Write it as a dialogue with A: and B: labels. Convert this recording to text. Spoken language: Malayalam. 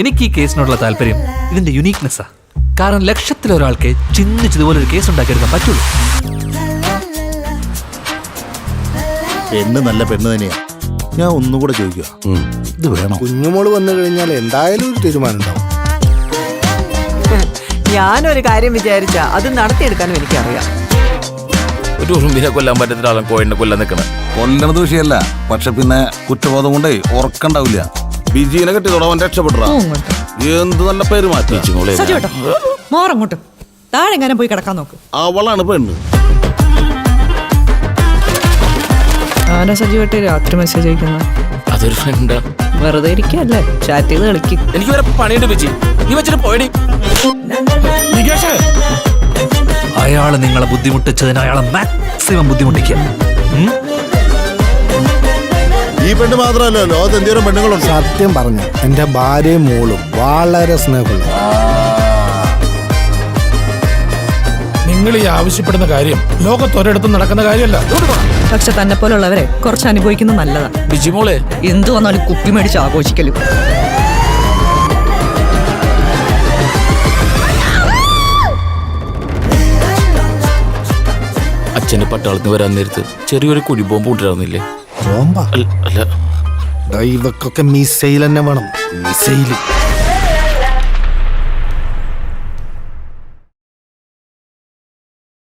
A: എനിക്ക് ഈ കേസിനോടുള്ള താല്പര്യം ഇതിന്റെ യുണീക്നെസ്സാ. കാരണം ലക്ഷത്തിലൊരാൾക്ക് ചിന്തിച്ചതുപോലെ ഒരു കേസ് ഉണ്ടാക്കിയെടുക്കാൻ പറ്റുള്ളൂ.
B: പെണ്ണ് നല്ല പെണ്ണ് തന്നെയാ. ഞാൻ ഒന്നുകൂടെ ചോദിക്കുക, ഇത് വേണം?
C: കുഞ്ഞുമോള് വന്നു കഴിഞ്ഞാൽ എന്തായാലും ഒരു തീരുമാനം ഉണ്ടാവും.
D: ഞാനൊരു കാര്യം വിചാരിച്ച അത് നടത്തിയെടുക്കാനും എനിക്കറിയാം.
E: ഒരു ഉറുമ്പിനെ കൊല്ലാൻ പറ്റത്തില്ല, ആളും കോഴിനെ കൊല്ലാൻ നിൽക്കണം.
F: കൊല്ലണത് വിഷയമല്ല, പക്ഷെ പിന്നെ കുറ്റബോധം കൊണ്ടേ ഉറക്കണ്ടാവില്ല.
E: ബിജീനെ കെട്ടിയതോടെ അവൻ രക്ഷപ്പെട്ടാ. എന്ത് നല്ല പെരുമാറ്റം.
D: മോറങ്ങോട്ട് താഴെ എങ്ങനെ പോയി കിടക്കാൻ നോക്ക്.
E: അവളാണ് പെണ്ണ്.
D: ആരാ സജീവട്ടെ രാത്രി മെസ്സേജ് അയക്കുന്നത്?
E: അതൊരു ഫ്രണ്ടാ.
D: വെറുതെ ഇരിക്കല്ലേ, ചാറ്റ് ചെയ്ത് കളിക്കും.
E: എനിക്ക് വരെ പണിയുണ്ട് ബിജി, നീ വെച്ചിട്ട് പോയടി.
A: അയാള് നിങ്ങളെ ബുദ്ധിമുട്ടിച്ചതിന് അയാളെ മാക്സിമം ബുദ്ധിമുട്ടിക്കുക.
B: ഈ പെണ്ണ് മാത്രമല്ല, ലോകത്ത് എന്തോരം പെണ്ണുങ്ങളുണ്ട്.
C: സത്യം പറഞ്ഞ എന്റെ ഭാര്യയും മോളും വളരെ സ്നേഹമുള്ള.
G: നിങ്ങൾ ഈ ആവശ്യപ്പെടുന്ന കാര്യം ലോകത്തൊരിടത്തും നടക്കുന്ന കാര്യമല്ല.
D: പക്ഷെ തന്നെ പോലുള്ളവരെ കുറച്ച് അനുഭവിക്കുന്നത് നല്ലതാ.
E: ബിജി മോളെ,
D: എന്തു വന്നാലും കുപ്പി മേടിച്ച് ആഘോഷിക്കലും.
E: അച്ഛന് പട്ടാളത്തിന് വരാൻ നേരത്ത് ചെറിയൊരു കുഴിബോംബ് കൊണ്ടുവരാന്നില്ലേ?
C: ബോംബാ?
E: അല്ല,
C: ഇവക്കൊക്കെ മിസൈൽ തന്നെ വേണം. മിസൈല്